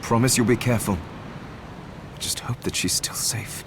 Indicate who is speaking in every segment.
Speaker 1: Promise you'll be careful. I just hope that she's still safe.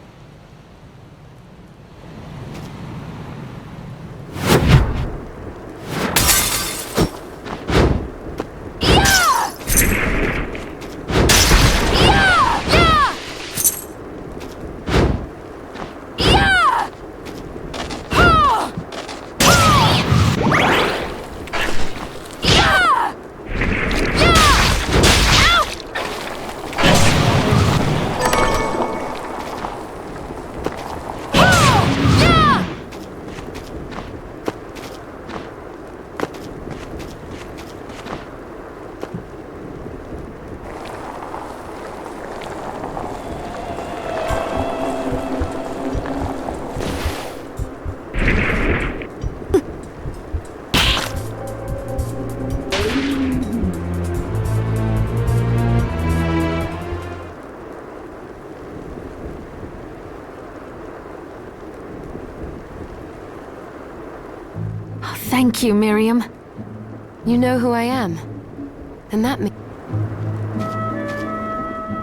Speaker 2: Thank you, Miriam. You know who I am. And that means...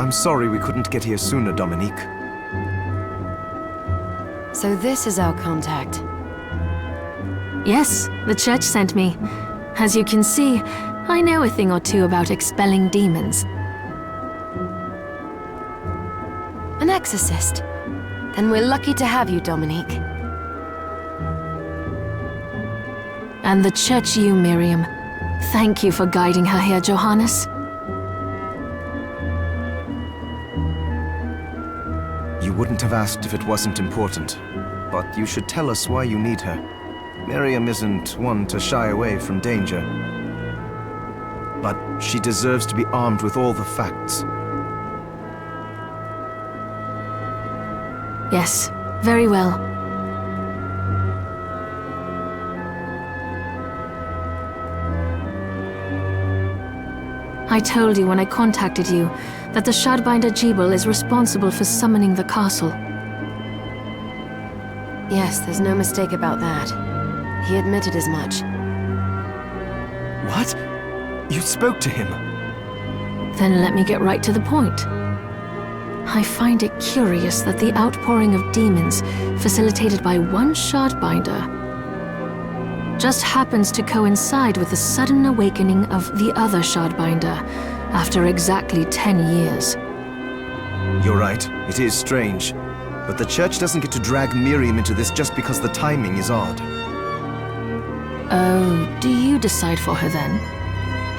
Speaker 1: I'm sorry we couldn't get here sooner, Dominique.
Speaker 2: So this is our contact.
Speaker 3: Yes, the church sent me. As you can see, I know a thing or two about expelling demons.
Speaker 2: An exorcist. Then we're lucky to have you, Dominique.
Speaker 3: And the church you, Miriam. Thank you for guiding her here, Johannes.
Speaker 1: You wouldn't have asked if it wasn't important, but you should tell us why you need her. Miriam isn't one to shy away from danger. But she deserves to be armed with all the facts.
Speaker 3: Yes, very well. I told you when I contacted you that the Shardbinder Gebel is responsible for summoning the castle.
Speaker 2: Yes, there's no mistake about that. He admitted as much.
Speaker 1: What? You spoke to him?
Speaker 3: Then let me get right to the point. I find it curious that the outpouring of demons, facilitated by one Shardbinder, just happens to coincide with the sudden awakening of the other Shardbinder after exactly 10 years.
Speaker 1: You're right, it is strange. But the church doesn't get to drag Miriam into this just because the timing is odd.
Speaker 3: Oh, do you decide for her then?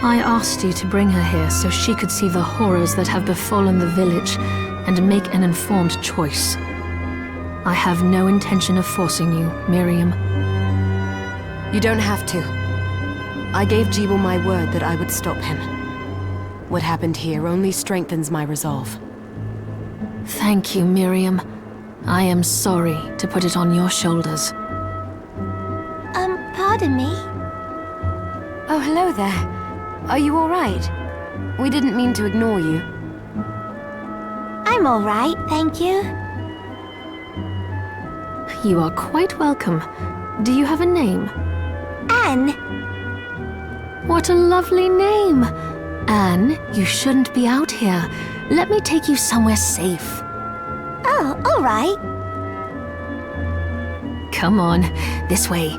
Speaker 3: I asked you to bring her here so she could see the horrors that have befallen the village and make an informed choice. I have no intention of forcing you, Miriam.
Speaker 2: You don't have to. I gave Gebel my word that I would stop him. What happened here only strengthens my resolve.
Speaker 3: Thank you, Miriam. I am sorry to put it on your shoulders.
Speaker 4: Pardon me?
Speaker 2: Oh, hello there. Are you all right? We didn't mean to ignore you.
Speaker 4: I'm all right, thank you.
Speaker 3: You are quite welcome. Do you have a name?
Speaker 4: Anne.
Speaker 3: What a lovely name! Anne, you shouldn't be out here. Let me take you somewhere safe.
Speaker 4: Oh, all right.
Speaker 3: Come on, this way.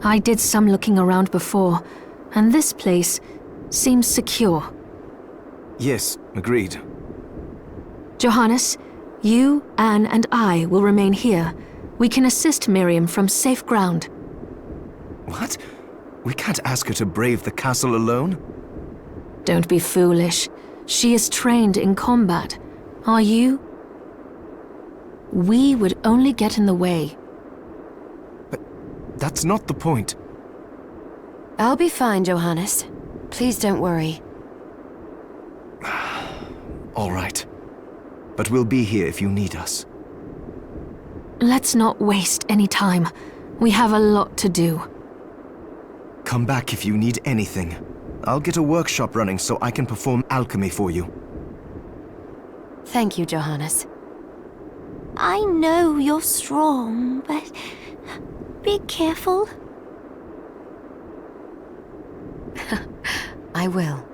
Speaker 3: I did some looking around before, and this place seems secure.
Speaker 1: Yes, agreed.
Speaker 3: Johannes, You, Anne, and I will remain here. We can assist Miriam from safe ground.
Speaker 1: What? We can't ask her to brave the castle alone?
Speaker 3: Don't be foolish. She is trained in combat. Are you? We would only get in the way.
Speaker 1: But that's not the point.
Speaker 2: I'll be fine, Johannes. Please don't worry.
Speaker 1: All right. But we'll be here if you need us.
Speaker 3: Let's not waste any time. We have a lot to do.
Speaker 1: Come back if you need anything. I'll get a workshop running so I can perform alchemy for you.
Speaker 2: Thank you, Johannes.
Speaker 4: I know you're strong, but be careful.
Speaker 2: I will.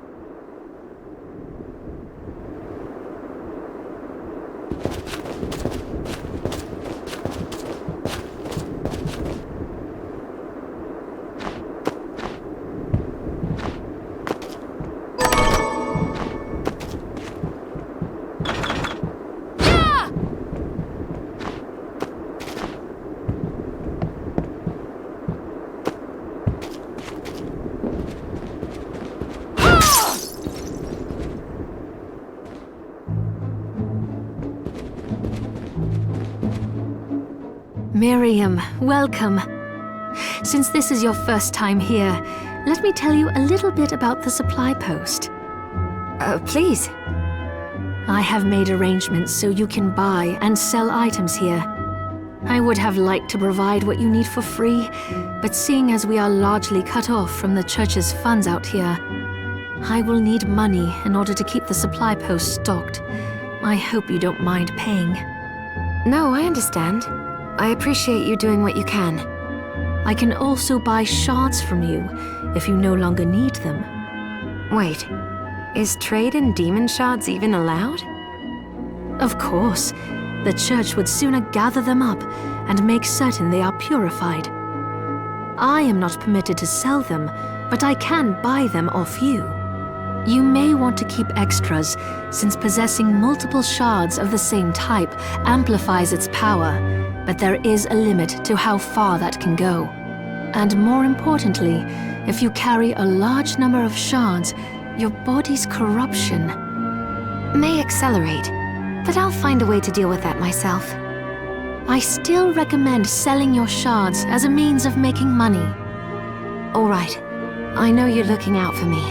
Speaker 3: Miriam, welcome. Since this is your first time here, let me tell you a little bit about the supply post.
Speaker 2: Please.
Speaker 3: I have made arrangements so you can buy and sell items here. I would have liked to provide what you need for free, but seeing as we are largely cut off from the church's funds out here, I will need money in order to keep the supply post stocked. I hope you don't mind paying.
Speaker 2: No, I understand. I appreciate you doing what you can.
Speaker 3: I can also buy shards from you if you no longer need them.
Speaker 2: Wait, is trade in demon shards even allowed?
Speaker 3: Of course. The church would sooner gather them up and make certain they are purified. I am not permitted to sell them, but I can buy them off you. You may want to keep extras, since possessing multiple shards of the same type amplifies its power, but there is a limit to how far that can go. And more importantly, if you carry a large number of shards, your body's corruption
Speaker 2: may accelerate, but I'll find a way to deal with that myself.
Speaker 3: I still recommend selling your shards as a means of making money.
Speaker 2: All right. I know you're looking out for me.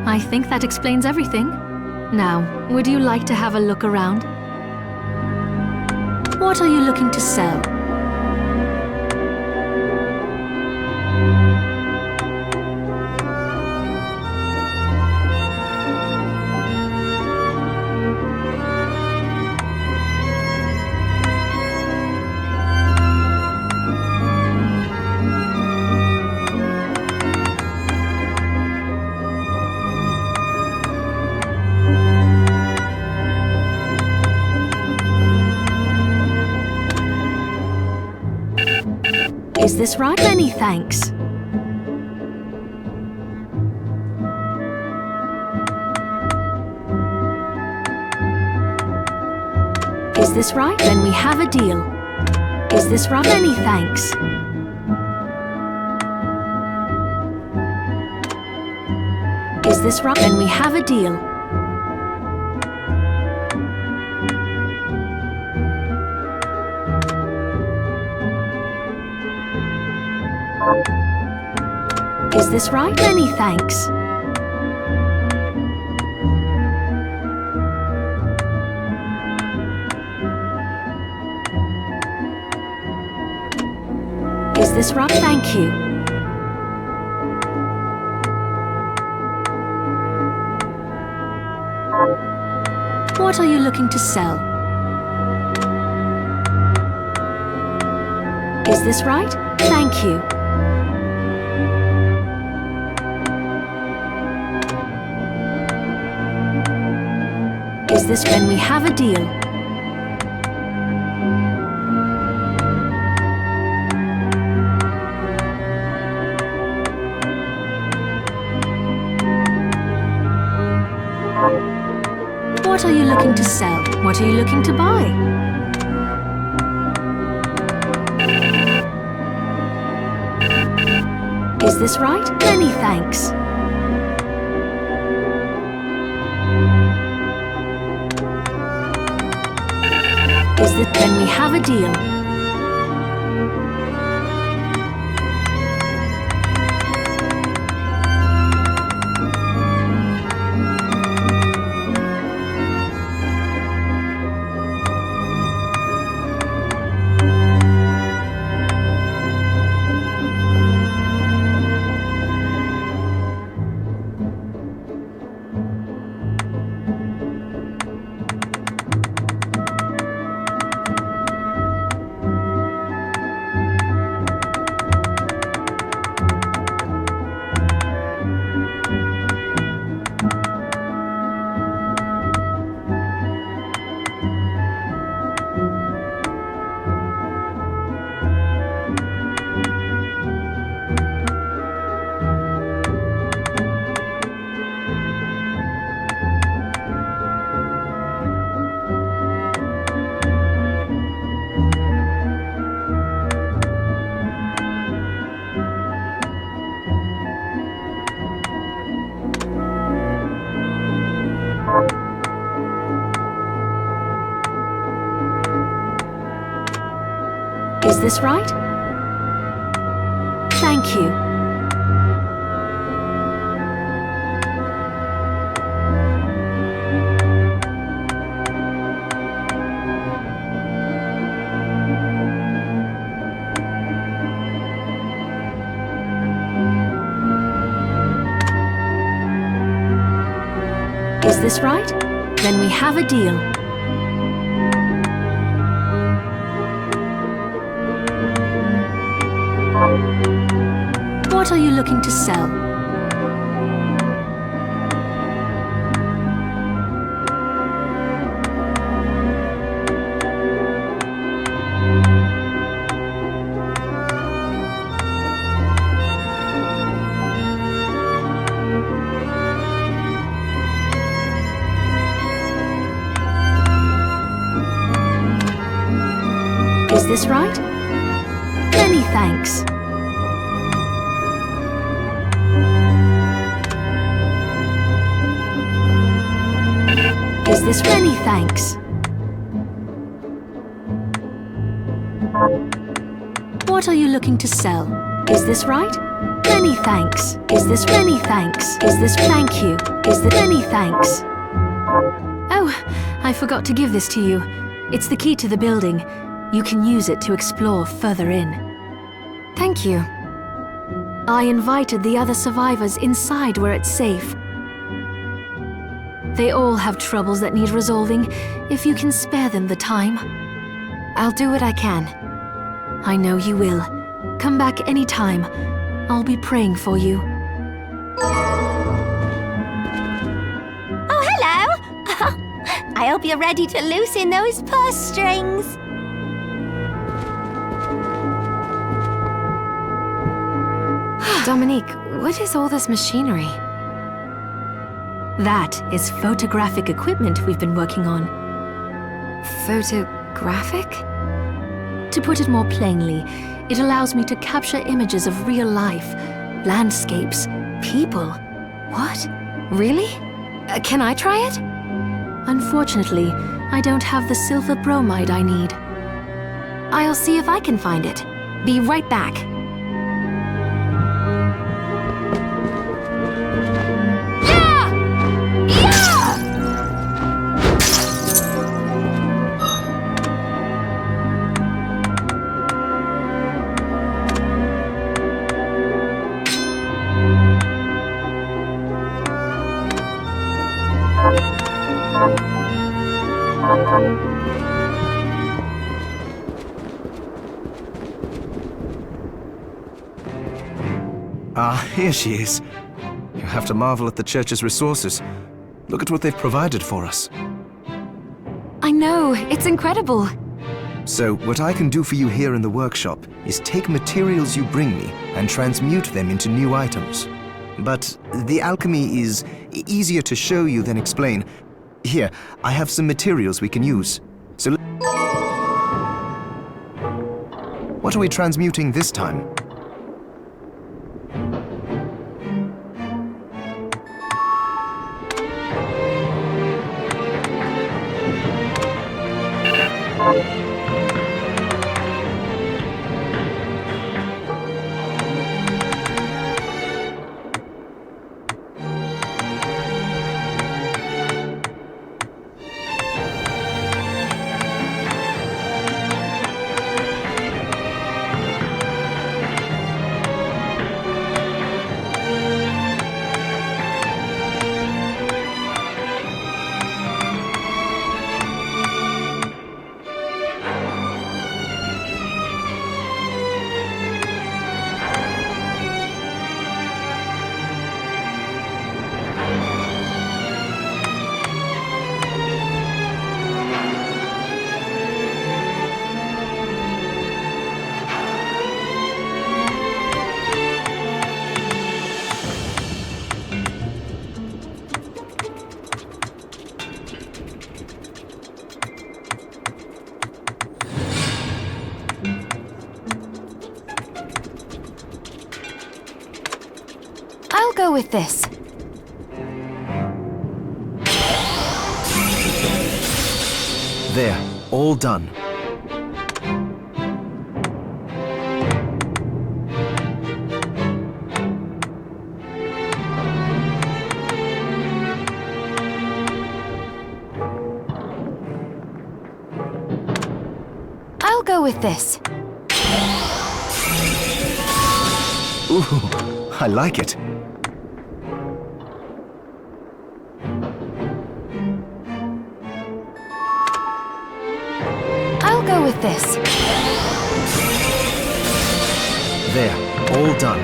Speaker 3: I think that explains everything. Now, would you like to have a look around? What are you looking to sell? Is this right? Many thanks. Is this right? Then we have a deal. Is this right? Many thanks. Is this right? Then we have a deal. Is this right? Many thanks. Is this right? Thank you. What are you looking to sell? Is this right? Thank you. Is this when we have a deal? What are you looking to sell? What are you looking to buy? Is this right? Many thanks. Then we have a deal. Is this right? Thank you. Is this right? Then we have a deal. What are you looking to sell? Is this right? Many thanks. Is this many thanks? What are you looking to sell? Is this right? Many thanks. Is this many thanks? Is this thank you? Is this many thanks? Oh, I forgot to give this to you. It's the key to the building. You can use it to explore further in.
Speaker 2: Thank you.
Speaker 3: I invited the other survivors inside where it's safe. They all have troubles that need resolving, if you can spare them the time.
Speaker 2: I'll do what I can.
Speaker 3: I know you will. Come back anytime. I'll be praying for you.
Speaker 4: Oh, hello! I hope you're ready to loosen those purse strings.
Speaker 2: Dominique, what is all this machinery?
Speaker 3: That is photographic equipment we've been working on.
Speaker 2: Photographic?
Speaker 3: To put it more plainly, it allows me to capture images of real life, landscapes, people.
Speaker 2: What? Really? Can I try it?
Speaker 3: Unfortunately, I don't have the silver bromide I need.
Speaker 2: I'll see if I can find it. Be right back.
Speaker 1: Ah, here she is. You have to marvel at the church's resources. Look at what they've provided for us.
Speaker 2: I know, it's incredible.
Speaker 1: So, what I can do for you here in the workshop is take materials you bring me and transmute them into new items. But the alchemy is easier to show you than explain. Here, I have some materials we can use. So what are we transmuting this time?
Speaker 2: I'll go with this.
Speaker 1: There, all done.
Speaker 2: I'll go with this.
Speaker 1: Ooh, I like it.
Speaker 2: I'll go with this.
Speaker 1: There, all done.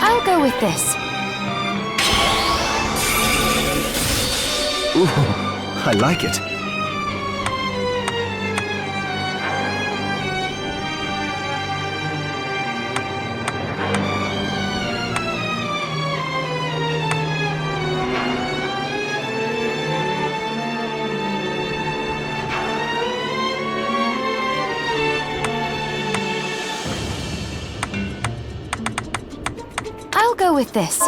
Speaker 2: I'll go with this.
Speaker 1: Ooh, I like it.
Speaker 2: I'll go with this.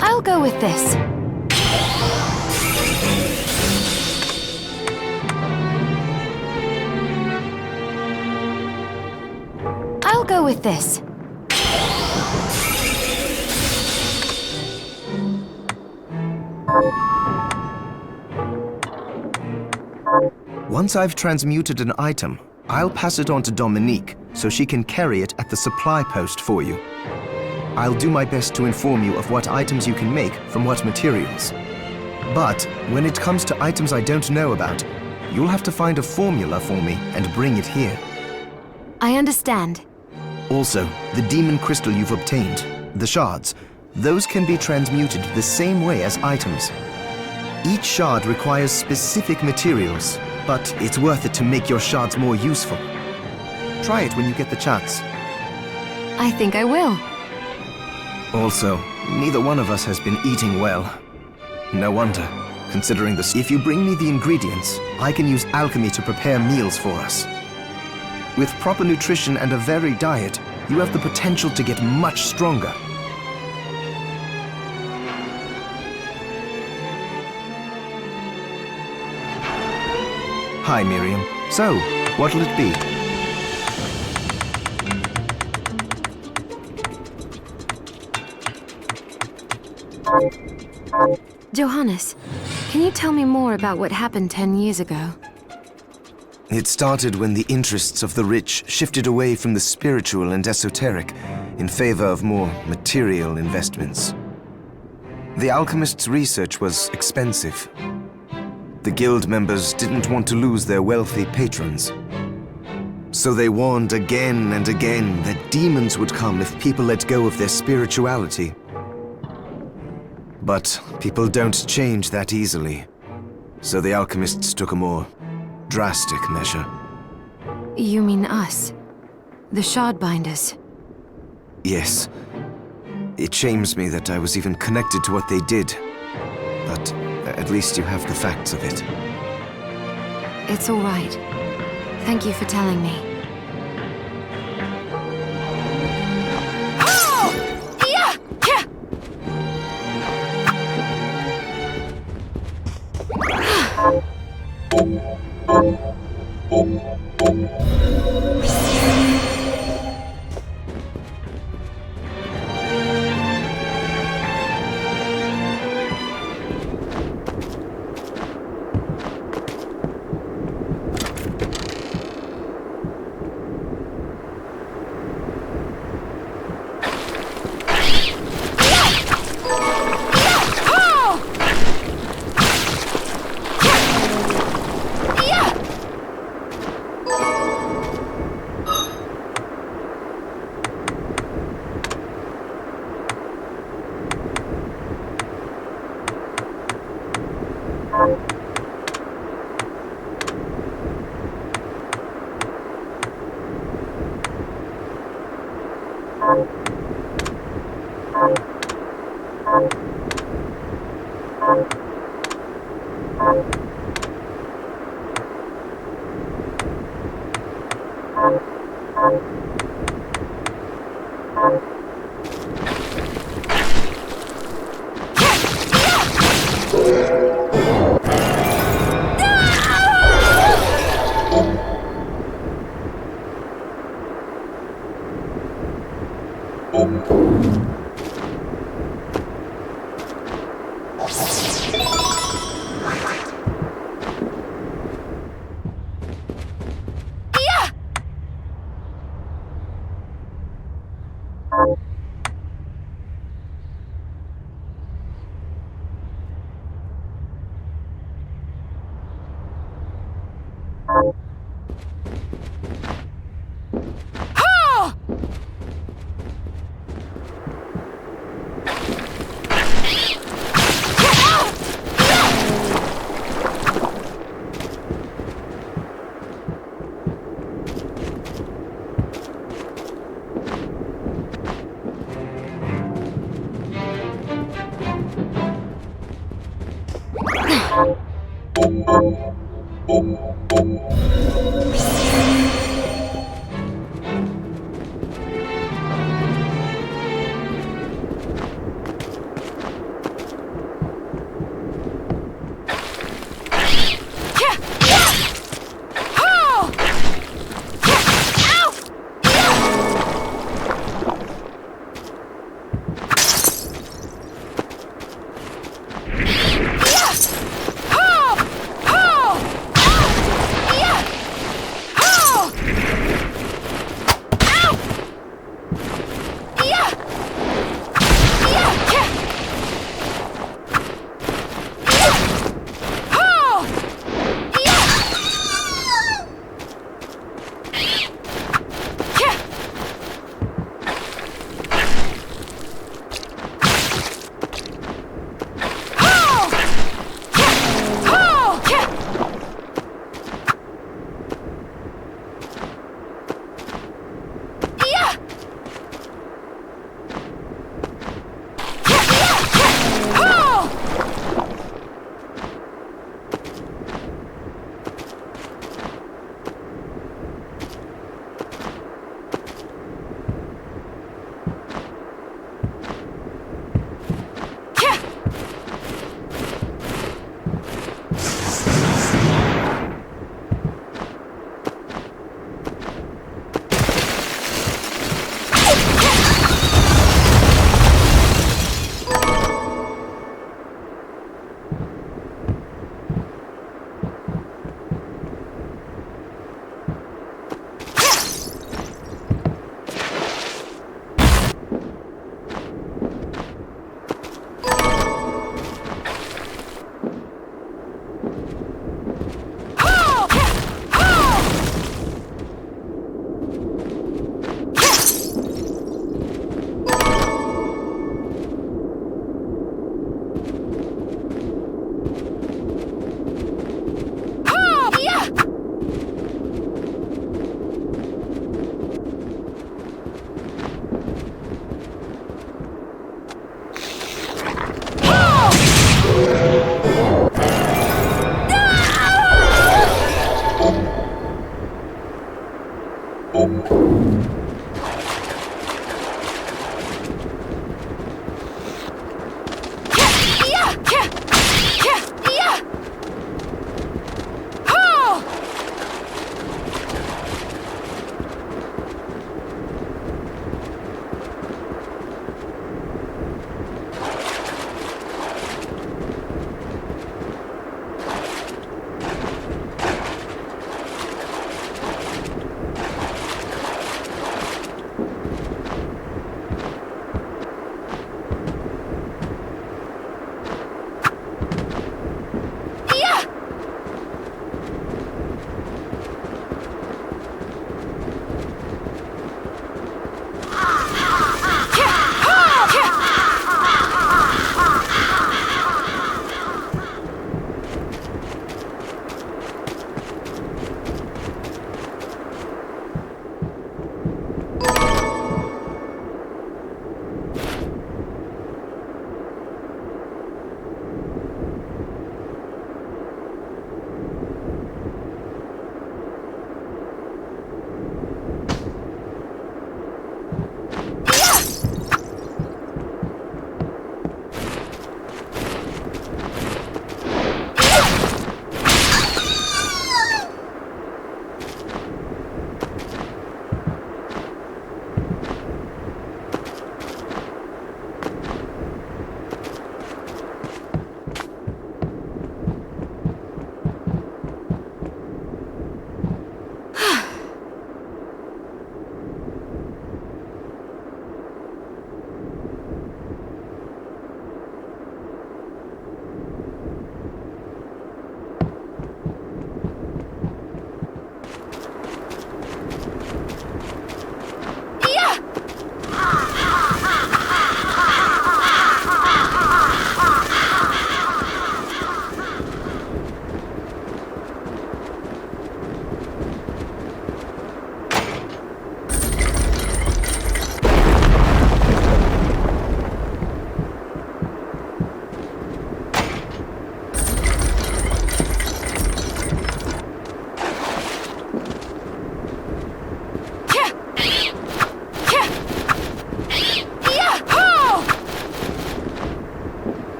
Speaker 2: I'll go with this. I'll go with this.
Speaker 1: Once I've transmuted an item, I'll pass it on to Dominique so she can carry it at the supply post for you. I'll do my best to inform you of what items you can make from what materials. But when it comes to items I don't know about, you'll have to find a formula for me and bring it here.
Speaker 2: I understand.
Speaker 1: Also, the demon crystal you've obtained, the shards, those can be transmuted the same way as items. Each shard requires specific materials, but it's worth it to make your shards more useful. Try it when you get the chance.
Speaker 2: I think I will.
Speaker 1: Also, neither one of us has been eating well. No wonder, considering this. If you bring me the ingredients, I can use alchemy to prepare meals for us. With proper nutrition and a varied diet, you have the potential to get much stronger. Hi, Miriam. So, what'll it be?
Speaker 2: Johannes, can Can you tell me more about what happened 10 years ago?
Speaker 1: It started when the interests of the rich shifted away from the spiritual and esoteric in favor of more material investments. The alchemists' research was expensive. The guild members didn't want to lose their wealthy patrons. So they warned again and again that demons would come if people let go of their spirituality. But people don't change that easily. So the alchemists took a more drastic measure.
Speaker 2: You mean us? The Shardbinders?
Speaker 1: Yes. It shames me that I was even connected to what they did. But at least you have the facts of it.
Speaker 2: It's all right. Thank you for telling me.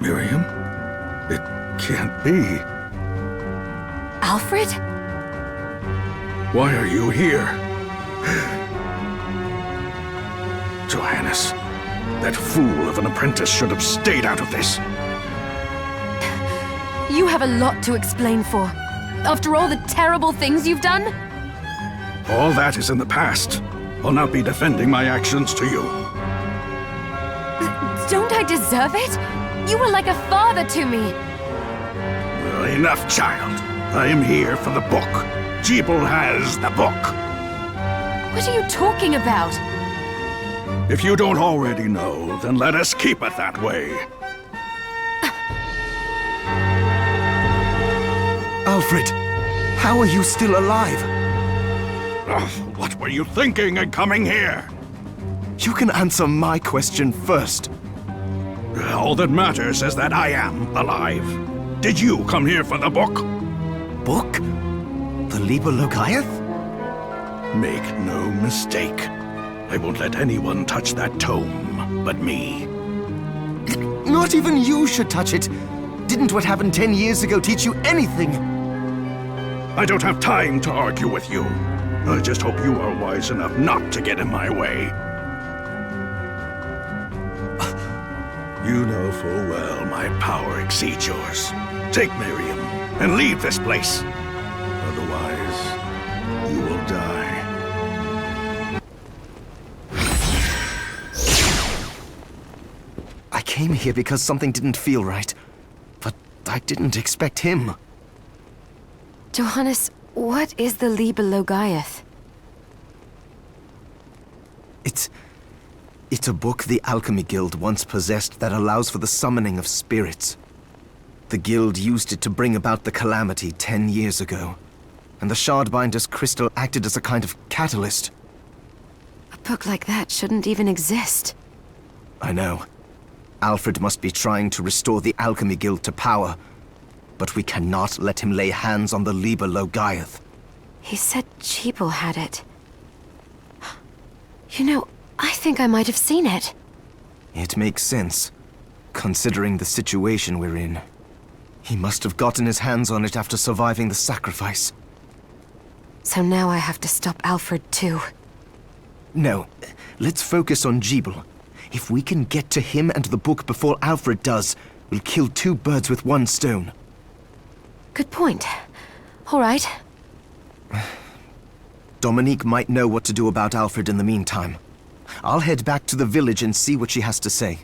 Speaker 5: Miriam? It can't be.
Speaker 2: Alfred?
Speaker 5: Why are you here? Johannes, that fool of an apprentice should have stayed out of this.
Speaker 2: You have a lot to explain for. After all the terrible things you've done?
Speaker 5: All that is in the past. I'll not be defending my actions to you.
Speaker 2: Don't I deserve it? You were like a father to me.
Speaker 5: Enough, child. I am here for the book. Gebel has the book.
Speaker 2: What are you talking about?
Speaker 5: If you don't already know, then let us keep it that way.
Speaker 1: Alfred, how are you still alive?
Speaker 5: What were you thinking in coming here?
Speaker 1: You can answer my question first.
Speaker 5: All that matters is that I am alive. Did you come here for the book?
Speaker 1: Book? The Liber Logaeth?
Speaker 5: Make no mistake. I won't let anyone touch that tome but me.
Speaker 1: Not even you should touch it. Didn't what happened 10 years ago teach you anything?
Speaker 5: I don't have time to argue with you. I just hope you are wise enough not to get in my way. You know full well my power exceeds yours. Take Miriam and leave this place. Otherwise, you will die.
Speaker 1: I came here because something didn't feel right. But I didn't expect him.
Speaker 2: Johannes, what is the Liber Logaeth?
Speaker 1: It's a book the Alchemy Guild once possessed that allows for the summoning of spirits. The Guild used it to bring about the calamity 10 years ago. And the Shardbinders crystal acted as a kind of catalyst.
Speaker 2: A book like that shouldn't even exist.
Speaker 1: I know. Alfred must be trying to restore the Alchemy Guild to power. But we cannot let him lay hands on the Liber Logaeth.
Speaker 2: He said Gebel had it. You know, I think I might have seen it.
Speaker 1: It makes sense, considering the situation we're in. He must have gotten his hands on it after surviving the sacrifice.
Speaker 2: So now I have to stop Alfred too.
Speaker 1: No, let's focus on Gebel. If we can get to him and the book before Alfred does, we'll kill two birds with one stone.
Speaker 2: Good point. All right.
Speaker 1: Dominique might know what to do about Alfred in the meantime. I'll head back to the village and see what she has to say.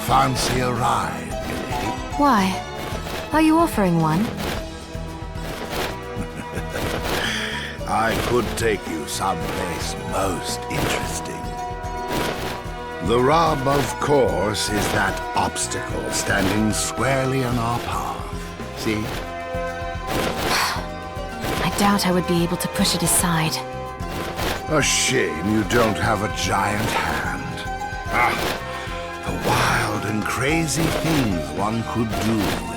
Speaker 5: Fancy a ride, lady?
Speaker 2: Why? Are you offering one?
Speaker 5: I could take you someplace most interesting. The rub, of course, is that obstacle standing squarely in our path. See?
Speaker 2: I doubt I would be able to push it aside.
Speaker 5: A shame you don't have a giant hand. Ah, the wild and crazy things one could do with it.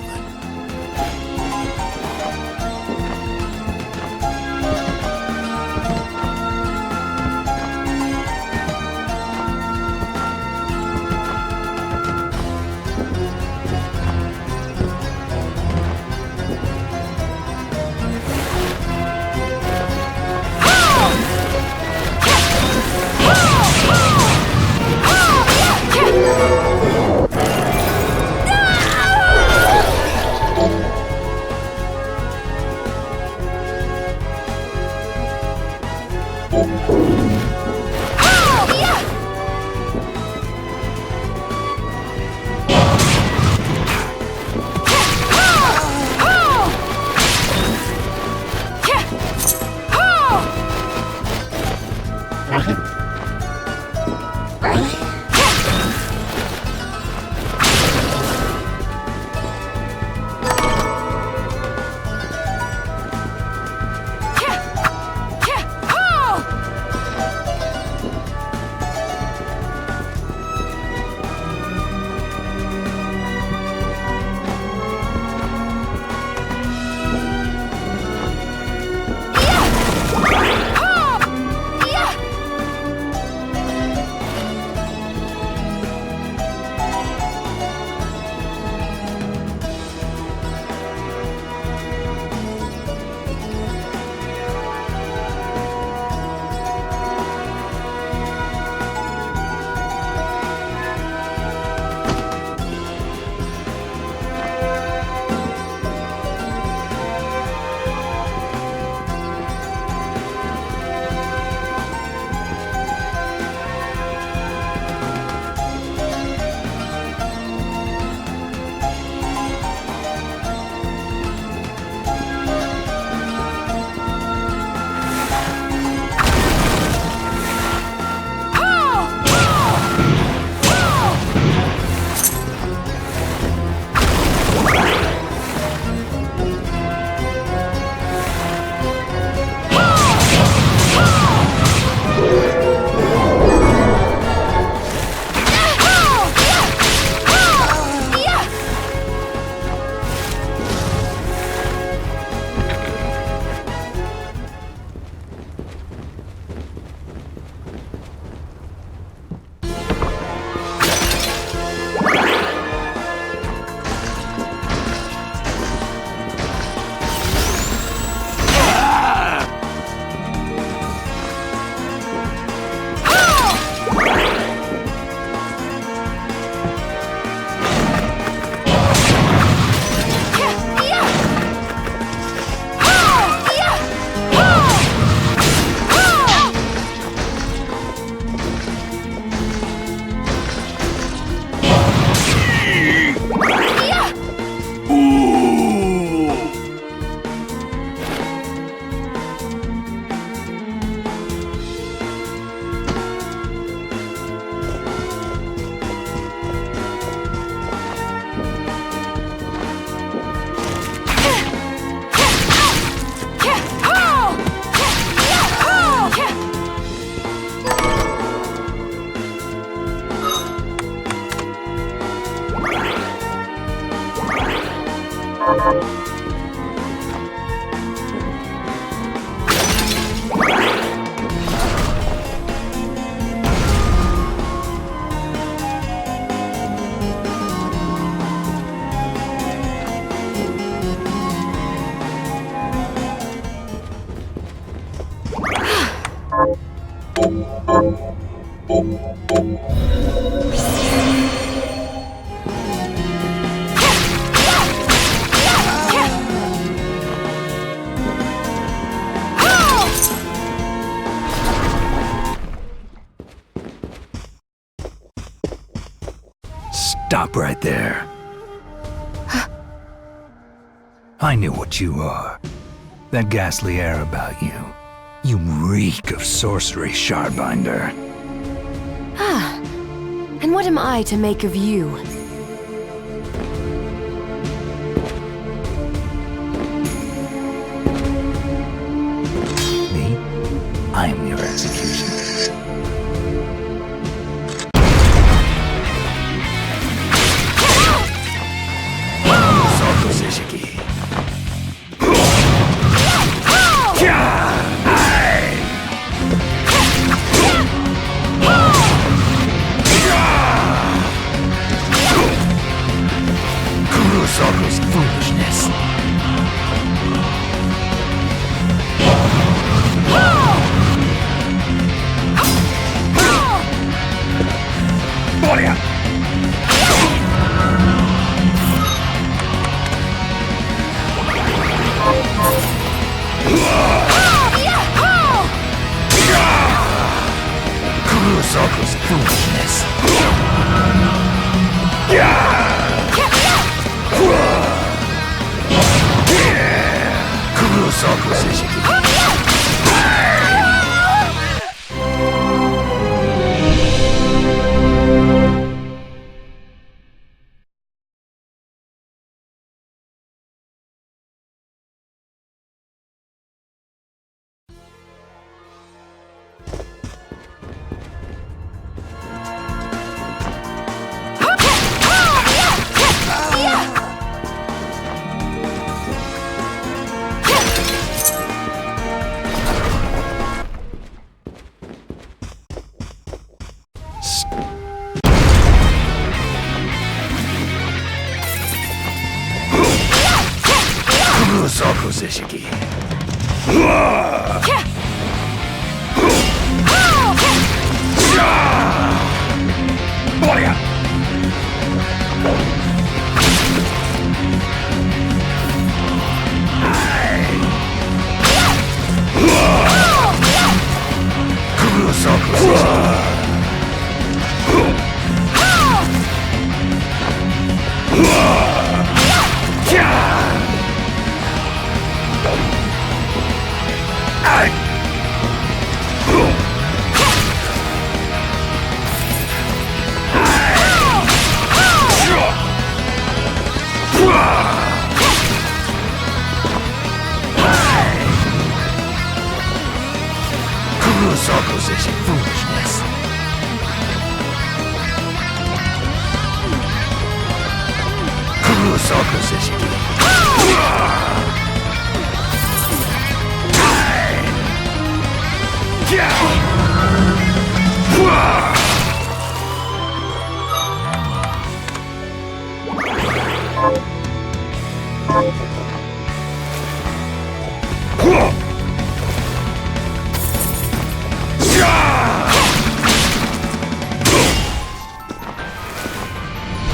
Speaker 6: Stop right there. I knew what you are. That ghastly air about you. You reek of sorcery, Shardbinder.
Speaker 2: Ah, and what am I to make of you?
Speaker 6: Me? I am your executioner. Foolishness.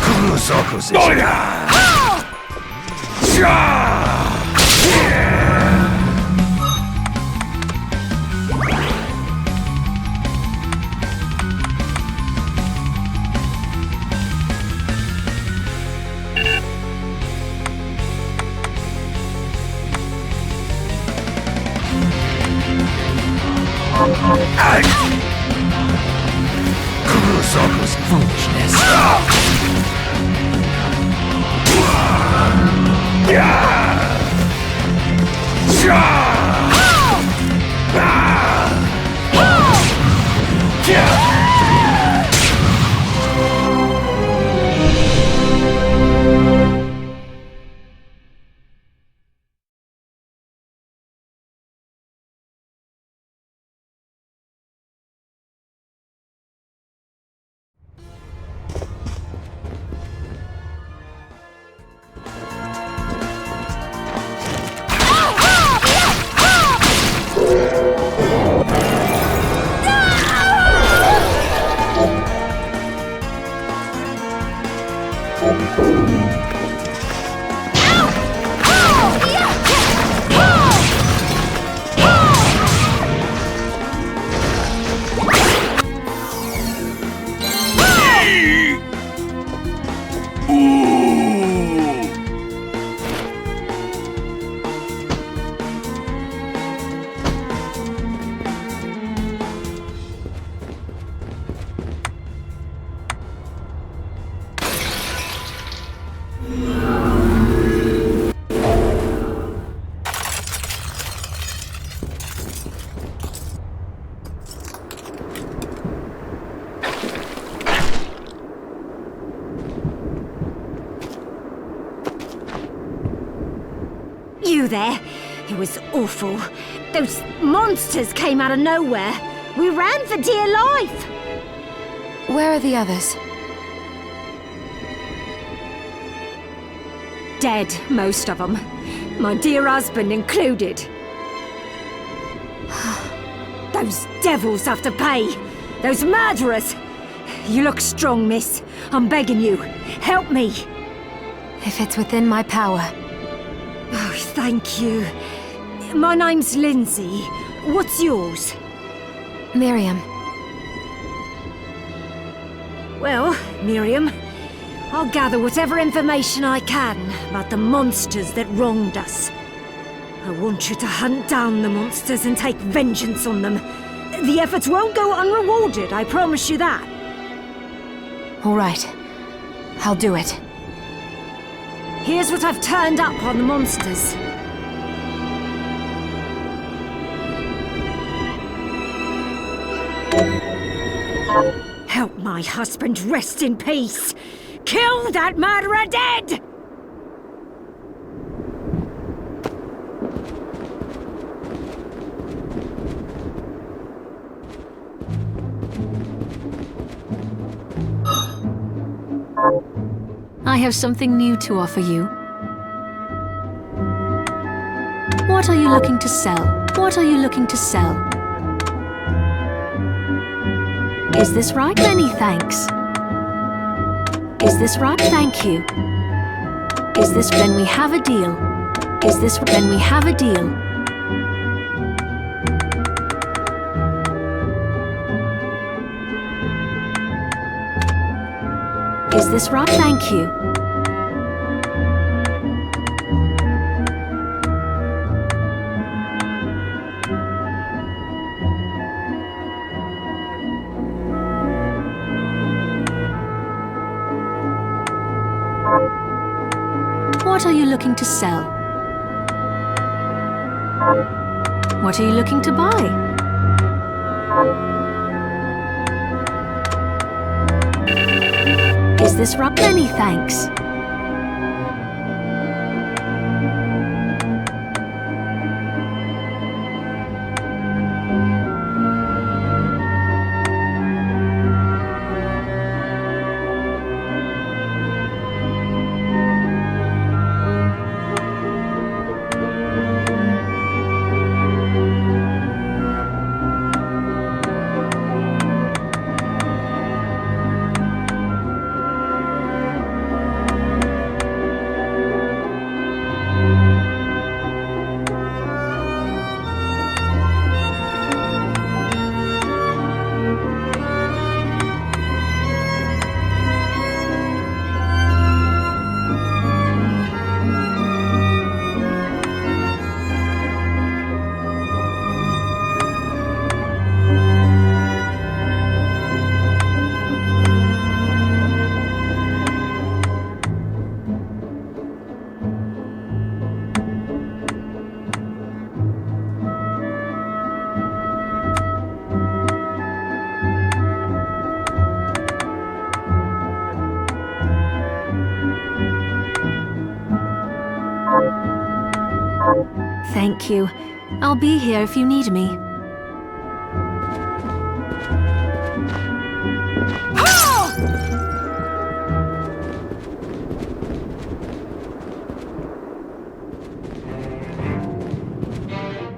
Speaker 6: Kurosaku's foolishness. Kurosaku's foolishness.
Speaker 7: You there? It was awful. Those monsters came out of nowhere. We ran for dear life.
Speaker 2: Where are the others?
Speaker 7: Dead, most of them. My dear husband included. Those devils have to pay. Those murderers. You look strong, miss. I'm begging you. Help me.
Speaker 2: If it's within my power.
Speaker 7: Oh, thank you. My name's Lindsay. What's yours?
Speaker 2: Miriam.
Speaker 7: Well, Miriam, I'll gather whatever information I can about the monsters that wronged us. I want you to hunt down the monsters and take vengeance on them. The efforts won't go unrewarded, I promise you that.
Speaker 2: All right. I'll do it.
Speaker 7: Here's what I've turned up on the monsters. Help my husband rest in peace. Kill that murderer dead!
Speaker 3: I have something new to offer you. What are you looking to sell? What are you looking to sell? Is this right? Many thanks. Is this right? Thank you. Is this then we have a deal? Is this then we have a deal? Is this right? Thank you. What are you looking to sell? What are you looking to buy? Is this right? Many thanks. Thank you. I'll be here if you need me.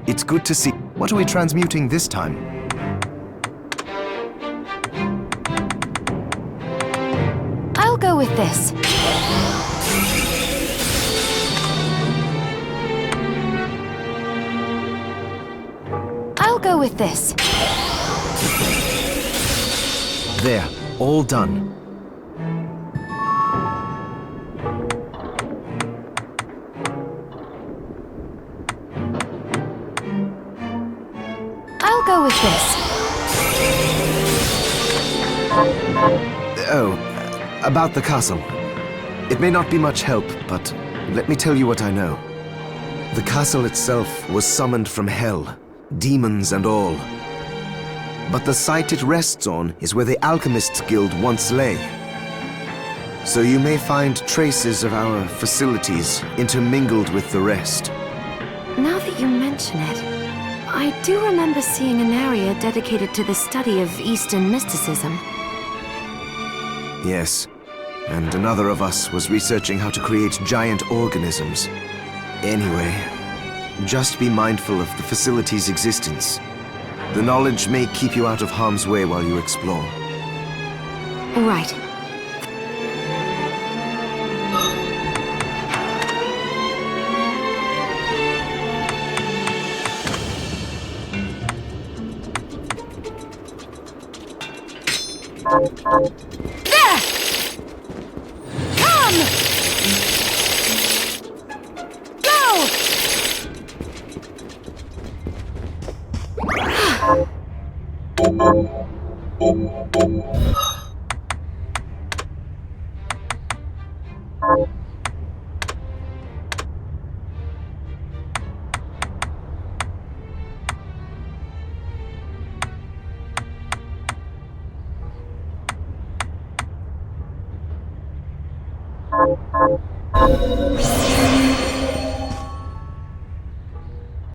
Speaker 1: It's good to see. What are we transmuting this time?
Speaker 2: I'll go with this. go with this.
Speaker 1: There, all done.
Speaker 2: I'll go with this.
Speaker 1: Oh, about the castle. It may not be much help, but let me tell you what I know. The castle itself was summoned from hell, demons and all. But the site it rests on is where the Alchemists Guild once lay. So you may find traces of our facilities intermingled with the rest.
Speaker 2: Now that you mention it, I do remember seeing an area dedicated to the study of Eastern mysticism.
Speaker 1: Yes, and another of us was researching how to create giant organisms. Anyway, just be mindful of the facility's existence. The knowledge may keep you out of harm's way while you explore.
Speaker 2: Right.
Speaker 7: There! Come! Go!